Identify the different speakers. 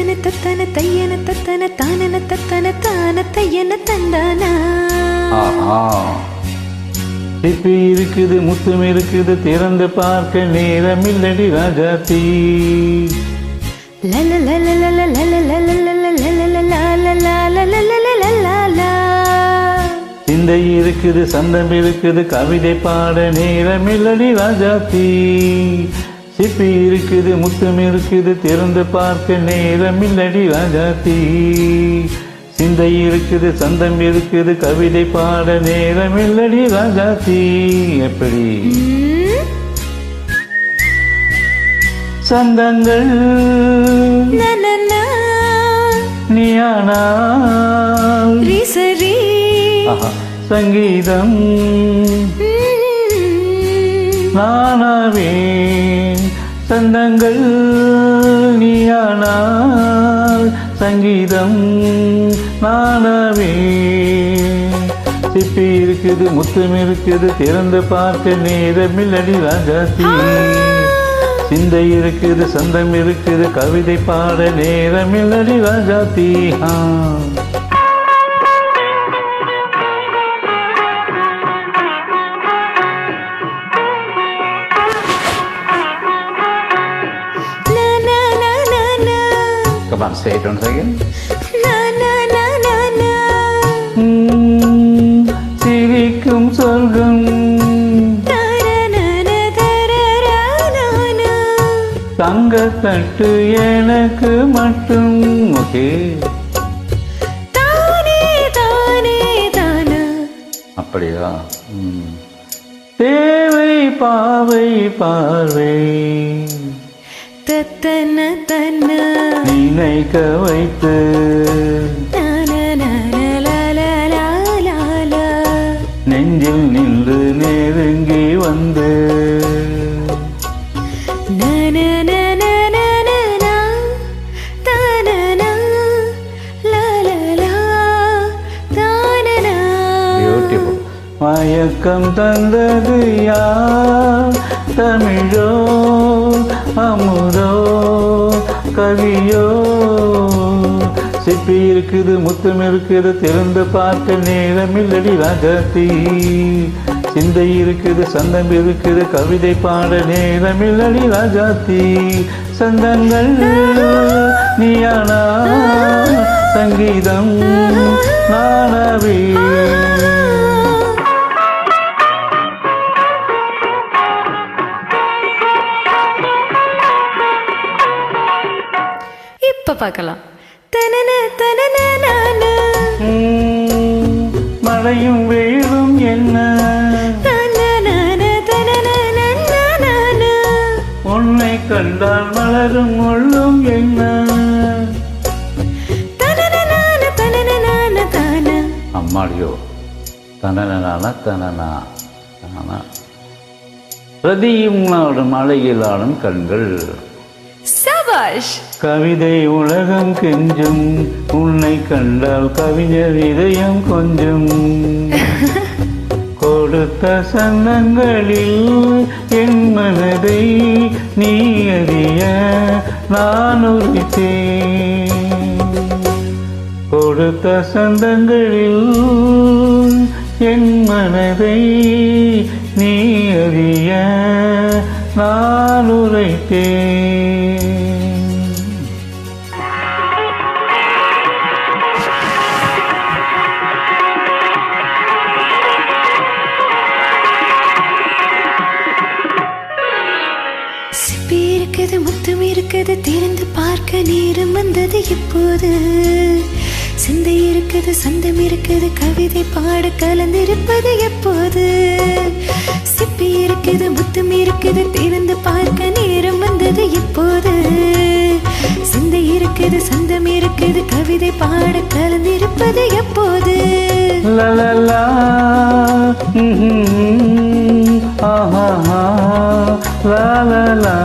Speaker 1: தத்தன தத்தன தையன தத்தன தானன தத்தன தான தையன தந்தானா.
Speaker 2: சிப்பி இருக்குது முத்தும் இருக்குது திறந்து பார்க்க நேரம் இல்லடி ராஜாத்தி. சிந்தை இருக்குது சந்தம் இருக்குது கவிதை பாட நேரம் இல்லடி ராஜாத்தி. சிப்பி இருக்குது முத்தம் இருக்குது திறந்து பார்க்க நேரம் இல்லடி ராஜாத்தி. சிந்தை இருக்குது சந்தம் இருக்குது கவிதை பாட நேரம் இல்லடி ராஜாத்தி. எப்படி சந்தங்கள் நீயானால் சங்கீதம் நானாவேன். சந்தங்கள் நீயானால் சங்கீதம் நானாவேன். சிப்பி இருக்குது முத்தம் இருக்குது திறந்து பார்க்க நேரமில்லடி ராஜாத்தி. சிந்தை இருக்குது சந்தம் இருக்குது கவிதை பாட நேரமில்லடி Rajathi. Come on, say it once again. சிரிக்கும் சொர்க்கம் தங்கத்தட்டு எனக்கு மட்டும். ஓகே, அப்படியா? தேவை பாவை பார்வை
Speaker 1: தத்தன தன்ன
Speaker 2: நினைக்க வைத்து நெஞ்சில் நின்று நெருங்கி வந்து மயக்கம் தந்தது யார்? தமிழோ அமுதோ கவியோ? சிப்பி இருக்குது முத்தம் இருக்குது திறந்து பார்க்க நேரமில்லடி ராஜாத்தி. சிந்தை இருக்குது சந்தம் இருக்குது கவிதை பாட நேரமில்லடி ராஜாத்தி. சந்தங்கள் நீயானா சங்கீதம் நானாவே.
Speaker 1: இப்ப பார்க்கலாம். தனன தனன
Speaker 2: மழையும் வெயிலும் என்ன உன்னை கண்டால் மலரும் முள்ளும் என்ன? அம்மாடியோ தனனான தனனா பிரதியும் நாடும் அழகிலாடும் கண்கள். கவிதை உலகம் கெஞ்சும் உன்னை கண்டால் கவிஞர் இதயம் கொஞ்சம். கொடுத்த சந்தங்களில் என் மனதை நீ அறிய நான் உரைத்தேன். கொடுத்த சந்தங்களில் என் மனதை நீ அறிய நான் உரைத்தேன்.
Speaker 1: சிப்பி இருக்குது முத்தம் இருக்குது திறந்து பார்க்க நேரம் வந்தது இப்போது. சிந்தை இருக்குது சந்தம் இருக்குது கவிதை பாட கலந்திருப்பது எப்போது. சிப்பி இருக்குது முத்தம் இருக்குது திறந்து பார்க்க நேரம் வந்தது இப்போது. சிந்தை இருக்குது சந்தம் இருக்குது கவிதை பாட கலந்திருப்பது எப்போது.
Speaker 2: லலலா ஆஹா லலலா